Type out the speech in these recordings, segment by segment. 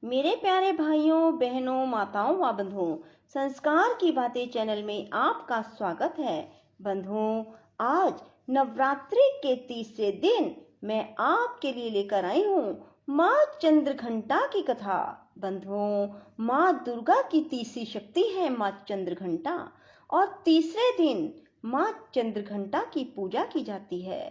मेरे प्यारे भाइयों, बहनों, माताओं व बंधुओं, संस्कार की बातें चैनल में आपका स्वागत है। बंधुओं, आज नवरात्रि के तीसरे दिन मैं आपके लिए लेकर आई हूँ माँ चंद्रघंटा की कथा। बंधुओं, माँ दुर्गा की तीसरी शक्ति है माँ चंद्रघंटा, और तीसरे दिन माँ चंद्रघंटा की पूजा की जाती है।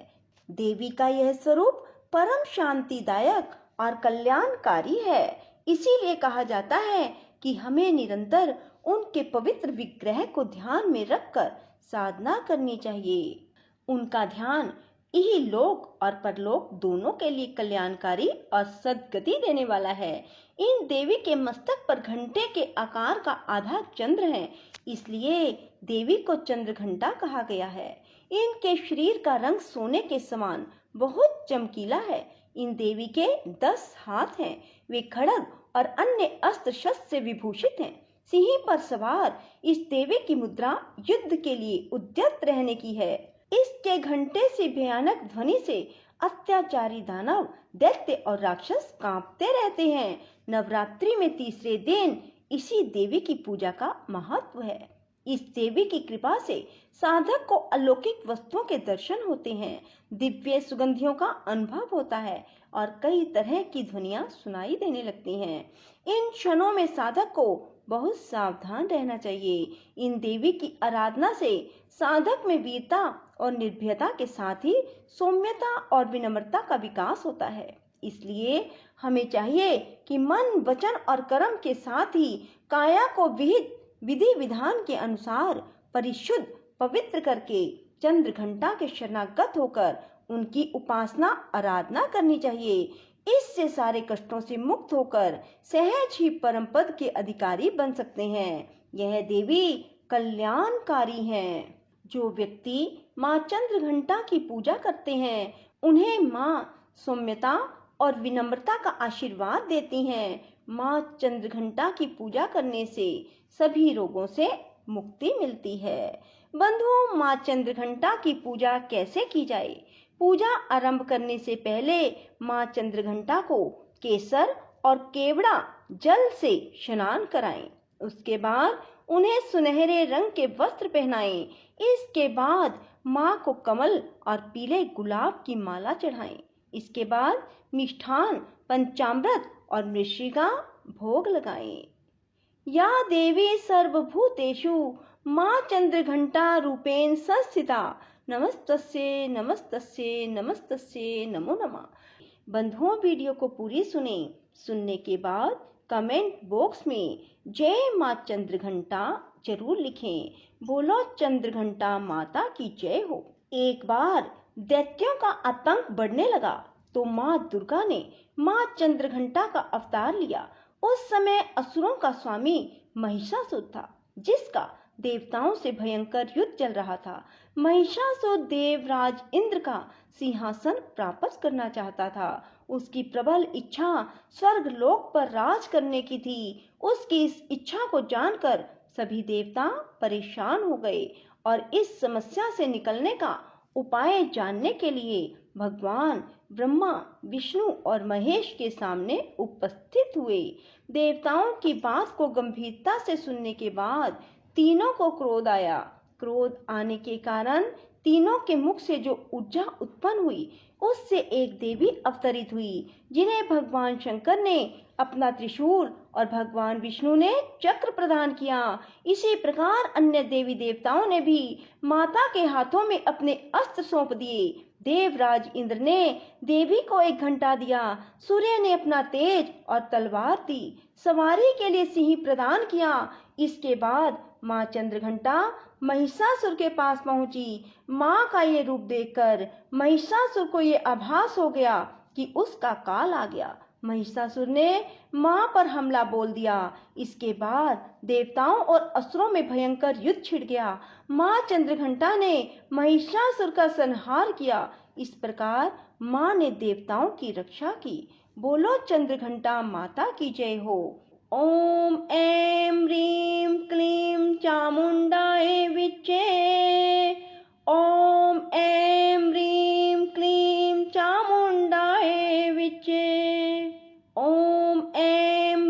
देवी का यह स्वरूप परम शांतिदायक और कल्याणकारी है। इसीलिए कहा जाता है कि हमें निरंतर उनके पवित्र विग्रह को ध्यान में रखकर साधना करनी चाहिए। उनका ध्यान इहलोक और परलोक दोनों के लिए कल्याणकारी और सद्गति देने वाला है। इन देवी के मस्तक पर घंटे के आकार का आधा चंद्र है, इसलिए देवी को चंद्रघंटा कहा गया है। इनके शरीर का रंग सोने के समान बहुत चमकीला है। इन देवी के 10 हाथ हैं। वे खड्ग और अन्य अस्त्र शस्त्र से विभूषित हैं। सिंह पर सवार इस देवी की मुद्रा युद्ध के लिए उद्यत रहने की है। इसके घंटे से भयानक ध्वनि से अत्याचारी दानव, दैत्य और राक्षस कांपते रहते हैं। नवरात्रि में तीसरे दिन इसी देवी की पूजा का महत्व है। इस देवी की कृपा से साधक को अलौकिक वस्तुओं के दर्शन होते हैं, दिव्य सुगंधियों का अनुभव होता है और कई तरह की ध्वनियां सुनाई देने लगती हैं। इन क्षणों में साधक को बहुत सावधान रहना चाहिए। इन देवी की आराधना से साधक में वीरता और निर्भयता के साथ ही सौम्यता और विनम्रता का विकास होता है। इसलिए हमें चाहिए कि मन, वचन और कर्म के साथ ही काया को विहित विधि विधान के अनुसार परिशुद्ध पवित्र करके चंद्रघंटा के शरणागत होकर उनकी उपासना आराधना करनी चाहिए। इससे सारे कष्टों से मुक्त होकर सहज ही परम पद के अधिकारी बन सकते हैं। यह देवी कल्याणकारी हैं। जो व्यक्ति माँ चंद्रघंटा की पूजा करते हैं, उन्हें माँ सौम्यता और विनम्रता का आशीर्वाद देती हैं। माँ चंद्रघंटा की पूजा करने से सभी रोगों से मुक्ति मिलती है। बंधुओं, माँ चंद्रघंटा की पूजा कैसे की जाए? पूजा आरंभ करने से पहले माँ चंद्रघंटा को केसर और केवड़ा जल से स्नान कराएं। उसके बाद उन्हें सुनहरे रंग के वस्त्र पहनाएं। इसके बाद माँ को कमल और पीले गुलाब की माला चढ़ाएं। इसके बाद मिष्ठान, पंचामृत और मृषिका भोग लगाएं। या देवी सर्वभूतेषु माँ चंद्रघंटा रूपेण संस्थिता, नमस्तस्यै नमस्तस्यै नमस्तस्यै नमो नमः। बंधुओं, वीडियो को पूरी सुने। सुनने के बाद कमेंट बॉक्स में जय माँ चंद्रघंटा जरूर लिखें। बोलो चंद्रघंटा माता की जय हो। एक बार दैत्यों का आतंक बढ़ने लगा तो माँ दुर्गा ने माँ चंद्रघंटा का अवतार लिया। उस समय असुरों का स्वामी महिषासुर था, जिसका देवताओं से भयंकर युद्ध चल रहा था। महिषासुर देवराज इंद्र का सिंहासन प्राप्त करना चाहता था। उसकी प्रबल इच्छा स्वर्ग लोक पर राज करने की थी। उसकी इस इच्छा को जानकर सभी देवता परेशान हो गए और इस समस्या से निकलने का उपाय जानने के लिए भगवान ब्रह्मा, विष्णु और महेश के सामने उपस्थित हुए। देवताओं की बात को गंभीरता से सुनने के बाद तीनों को क्रोध आया। क्रोध आने के कारण तीनों के मुख से जो ऊर्जा उत्पन्न हुई, उससे एक देवी अवतरित हुई, जिन्हें भगवान शंकर ने अपना त्रिशूल और भगवान विष्णु ने चक्र प्रदान किया। इसी प्रकार अन्य देवी देवताओं ने भी माता के हाथों में अपने अस्त्र सौंप दिए। देवराज इंद्र ने देवी को एक घंटा दिया। सूर्य ने अपना तेज और तलवार दी। सवारी के लिए सिंह प्रदान किया। इसके बाद माँ चंद्रघंटा महिषासुर के पास पहुंची। माँ का ये रूप देखकर महिषासुर को ये आभास हो गया कि उसका काल आ गया। महिषासुर ने माँ पर हमला बोल दिया। इसके बाद देवताओं और असुरों में भयंकर युद्ध छिड़ गया। माँ चंद्रघंटा ने महिषासुर का संहार किया। इस प्रकार माँ ने देवताओं की रक्षा की। बोलो चंद्रघंटा माता की जय हो। ओम ऐं ह्रीं क्लीं चामुंडाय विच्चे। ओम ऐं ह्रीं क्लीं चामुंडाय विच्चे। ओम ऐं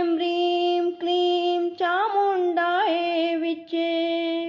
विच